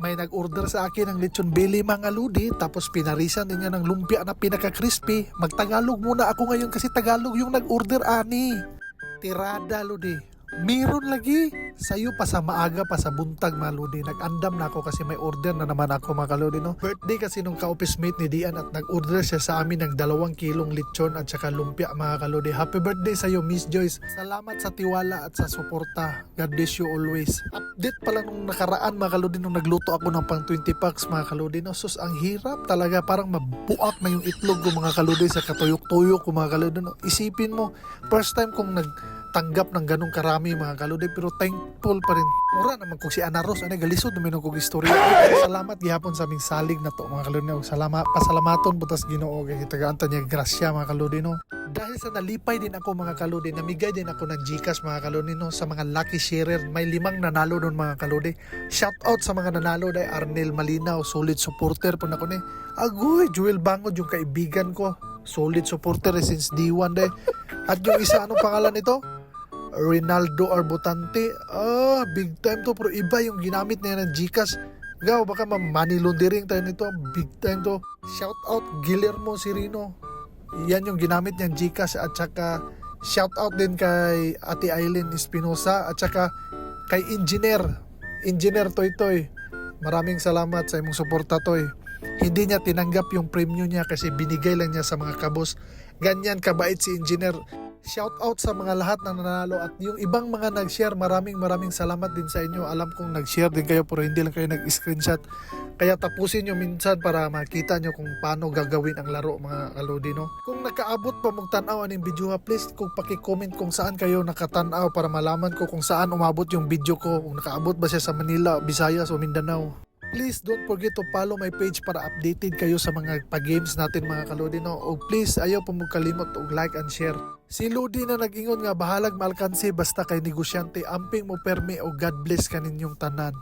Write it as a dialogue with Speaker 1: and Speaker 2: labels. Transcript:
Speaker 1: may nag-order sa akin ng lechon belly mga lodi, tapos pinarisan din niya ng lumpia na pinaka-crispy. Magtagalog muna ako ngayon kasi Tagalog yung nag-order ani. Tirada lodi. Meron lagi sa'yo pa sa maaga pa sa buntag mga lodi. Nag-andam na ako kasi may order na naman ako mga kalodi no. Birthday kasi nung ka-office mate ni Dian at nag-order siya sa amin ng 2 kilong lechon at saka lumpia mga kalodi. Happy birthday sa'yo Miss Joyce. Salamat sa tiwala at sa suporta. God bless you always. Update pala nung nakaraan mga kalodi nung nagluto ako ng pang 20 packs mga kalodi no. Sus ang hirap talaga, parang mabuak na yung itlog ko mga kalodi sa katuyok-tuyok ko mga kalodi no. Isipin mo, first time kong tanggap ng ganong karami mga kalodi, pero thankful pa rin. Mura naman kung si Ana Rose ano galisod naman kong istorya. Salamat gihapon sa aming salig na to mga kalodi no. Salamat, pasalamaton butas Ginoo kay tagaan niya grasya mga kalodi no. Dahil sa nalipay din ako mga kalodi, namigay din ako ng GCash mga kalodi no sa mga lucky sharer. May 5 nanalo doon mga kalodi. Shout out sa mga nanalo dahil Arnel Malinaw, solid supporter po na ko ni. Agoy, Joel Bangod yung kaibigan ko. Solid supporter since D1 dahil. At yung isa anong pangalan nito? Rinaldo Arbutante. Big time to, pero iba yung ginamit niya ng GCash. Gaw, baka money laundering tayo nito. Big time to. Shout out Guillermo Sirino. Yan yung ginamit niyang GCash at saka shout out din kay Ate Aileen Espinosa at saka kay Engineer Toy Toy. Maraming salamat sa imong suporta Toy. Hindi niya tinanggap yung premium niya kasi binigay lang niya sa mga kabos. Ganyan kabait si Engineer. Shout out sa mga lahat na nanalo at yung ibang mga nag-share, maraming salamat din sa inyo. Alam kong nag-share din kayo pero hindi lang kayo nag-screenshot. Kaya tapusin nyo minsan para makita nyo kung paano gagawin ang laro mga kalodi no. Kung nakaabot pa mong tanaw aning video please kung paki-comment kung saan kayo nakatanaw para malaman ko kung saan umabot yung video ko. Kung nakaabot ba siya sa Manila, Visayas o Mindanao. Please don't forget to follow my page para updated kayo sa mga pag-games natin mga kalodi no. O please ayaw po mong kalimot og like and share. Si Lodi na nag-ingon nga bahalag maalkansi basta kay negosyante, amping mo permi o God bless kaninyong tanan.